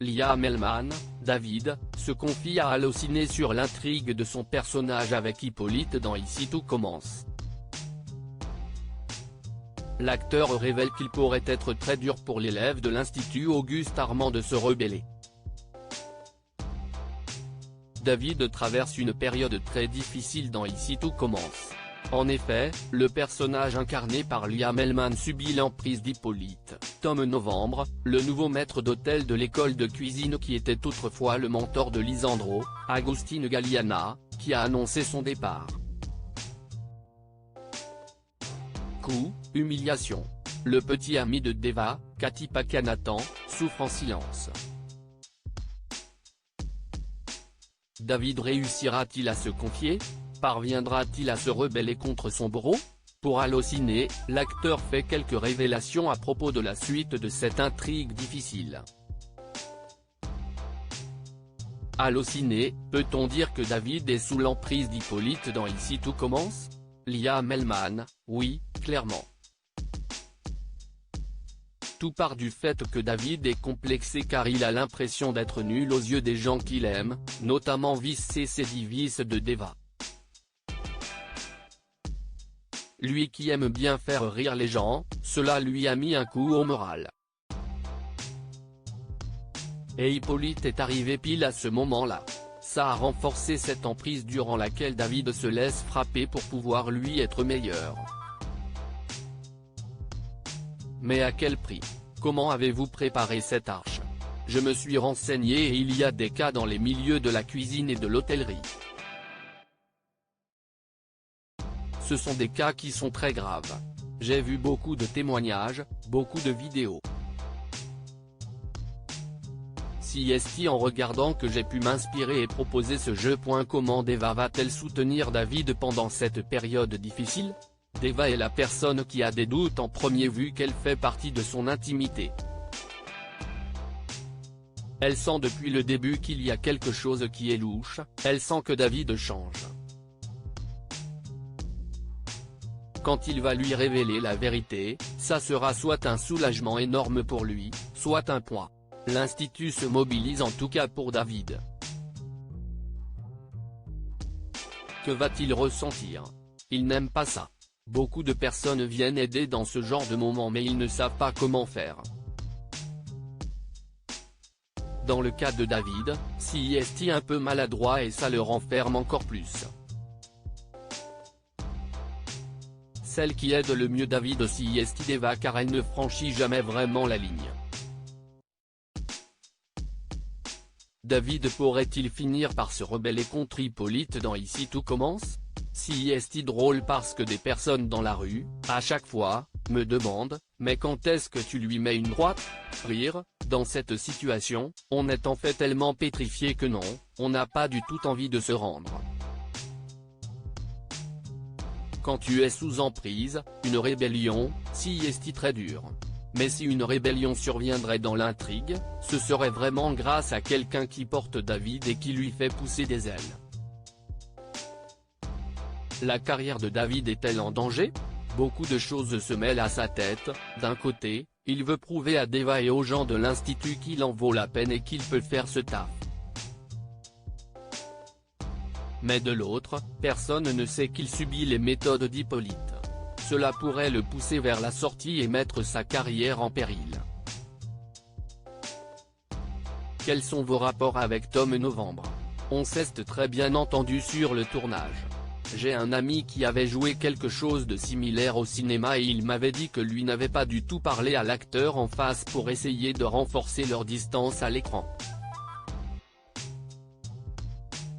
Liam Hellman, David, se confie à Allociné sur l'intrigue de son personnage avec Hippolyte dans Ici tout commence. L'acteur révèle qu'il pourrait être très dur pour l'élève de l'Institut Auguste Armand de se rebeller. David traverse une période très difficile dans Ici tout commence. En effet, le personnage incarné par Liam Hellman subit l'emprise d'Hippolyte, Tom Novembre, le nouveau maître d'hôtel de l'école de cuisine qui était autrefois le mentor de Lisandro, Agustin Galliana, qui a annoncé son départ. Coup, humiliation. Le petit ami de Deva, Cathy Pakanathan, souffre en silence. David réussira-t-il à se confier? Parviendra-t-il à se rebeller contre son bourreau? Pour Allociné, l'acteur fait quelques révélations à propos de la suite de cette intrigue difficile. Allociné, peut-on dire que David est sous l'emprise d'Hippolyte dans Ici tout commence? Liam Hellman, oui, clairement. Tout part du fait que David est complexé car il a l'impression d'être nul aux yeux des gens qu'il aime, notamment Vice Divis de Deva. Lui qui aime bien faire rire les gens, cela lui a mis un coup au moral. Et Hippolyte est arrivé pile à ce moment-là. Ça a renforcé cette emprise durant laquelle David se laisse frapper pour pouvoir lui être meilleur. Mais à quel prix? Comment avez-vous préparé cette arche? Je me suis renseigné et il y a des cas dans les milieux de la cuisine et de l'hôtellerie. Ce sont des cas qui sont très graves. J'ai vu beaucoup de témoignages, beaucoup de vidéos. Si est-ce en regardant que j'ai pu m'inspirer et proposer ce jeu. Comment Deva va-t-elle soutenir David pendant cette période difficile? Deva est la personne qui a des doutes en premier vu qu'elle fait partie de son intimité. Elle sent depuis le début qu'il y a quelque chose qui est louche, elle sent que David change. Quand il va lui révéler la vérité, ça sera soit un soulagement énorme pour lui, soit un poids. L'Institut se mobilise en tout cas pour David. Que va-t-il ressentir? Il n'aime pas ça. Beaucoup de personnes viennent aider dans ce genre de moment mais ils ne savent pas comment faire. Dans le cas de David, si est un peu maladroit et ça le renferme encore plus. Celle qui aide le mieux David aussi est Deva car elle ne franchit jamais vraiment la ligne. David pourrait-il finir par se rebeller contre Hippolyte dans Ici tout commence? Si est drôle parce que des personnes dans la rue, à chaque fois, me demandent, mais quand est-ce que tu lui mets une droite? Rire, dans cette situation, on est en fait tellement pétrifié que non, on n'a pas du tout envie de se rendre. Quand tu es sous emprise, une rébellion, si est très dur. Mais si une rébellion surviendrait dans l'intrigue, ce serait vraiment grâce à quelqu'un qui porte David et qui lui fait pousser des ailes. La carrière de David est-elle en danger? Beaucoup de choses se mêlent à sa tête. D'un côté, il veut prouver à Deva et aux gens de l'Institut qu'il en vaut la peine et qu'il peut faire ce taf. Mais de l'autre, personne ne sait qu'il subit les méthodes d'Hippolyte. Cela pourrait le pousser vers la sortie et mettre sa carrière en péril. Quels sont vos rapports avec Tom Novembre? On s'est très bien entendu sur le tournage. J'ai un ami qui avait joué quelque chose de similaire au cinéma et il m'avait dit que lui n'avait pas du tout parlé à l'acteur en face pour essayer de renforcer leur distance à l'écran.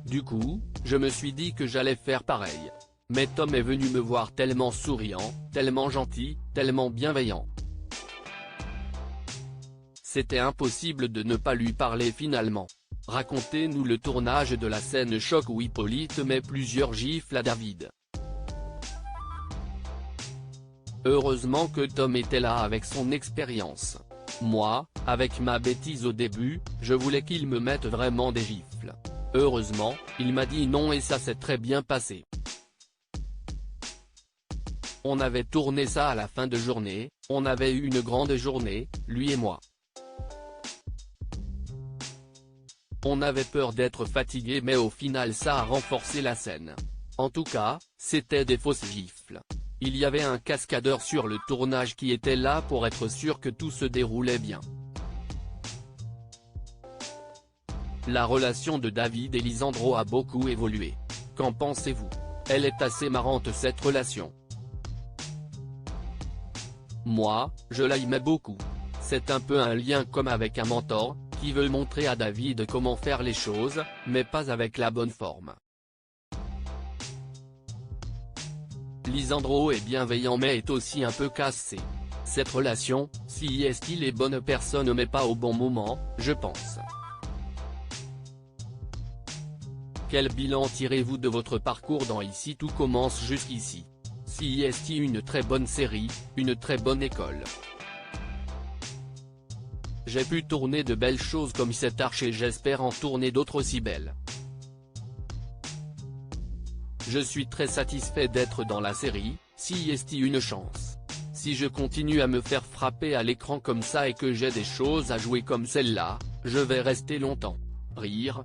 Du coup, je me suis dit que j'allais faire pareil. Mais Tom est venu me voir tellement souriant, tellement gentil, tellement bienveillant. C'était impossible de ne pas lui parler finalement. Racontez-nous le tournage de la scène choc où Hippolyte met plusieurs gifles à David. Heureusement que Tom était là avec son expérience. Moi, avec ma bêtise au début, je voulais qu'il me mette vraiment des gifles. Heureusement, il m'a dit non et ça s'est très bien passé. On avait tourné ça à la fin de journée, on avait eu une grande journée, lui et moi. On avait peur d'être fatigué mais au final ça a renforcé la scène. En tout cas, c'était des fausses gifles. Il y avait un cascadeur sur le tournage qui était là pour être sûr que tout se déroulait bien. La relation de David et Lisandro a beaucoup évolué. Qu'en pensez-vous? Elle est assez marrante cette relation. Moi, je l'aimais beaucoup. C'est un peu un lien comme avec un mentor, qui veut montrer à David comment faire les choses, mais pas avec la bonne forme. Lisandro est bienveillant mais est aussi un peu cassé. Cette relation, si est-il les bonnes personnes mais pas au bon moment, je pense. Quel bilan tirez-vous de votre parcours dans Ici tout commence jusqu'ici? Si est-il une très bonne série, une très bonne école? J'ai pu tourner de belles choses comme cet arche et j'espère en tourner d'autres aussi belles. Je suis très satisfait d'être dans la série, si est-il une chance. Si je continue à me faire frapper à l'écran comme ça et que j'ai des choses à jouer comme celle-là, je vais rester longtemps. Rire,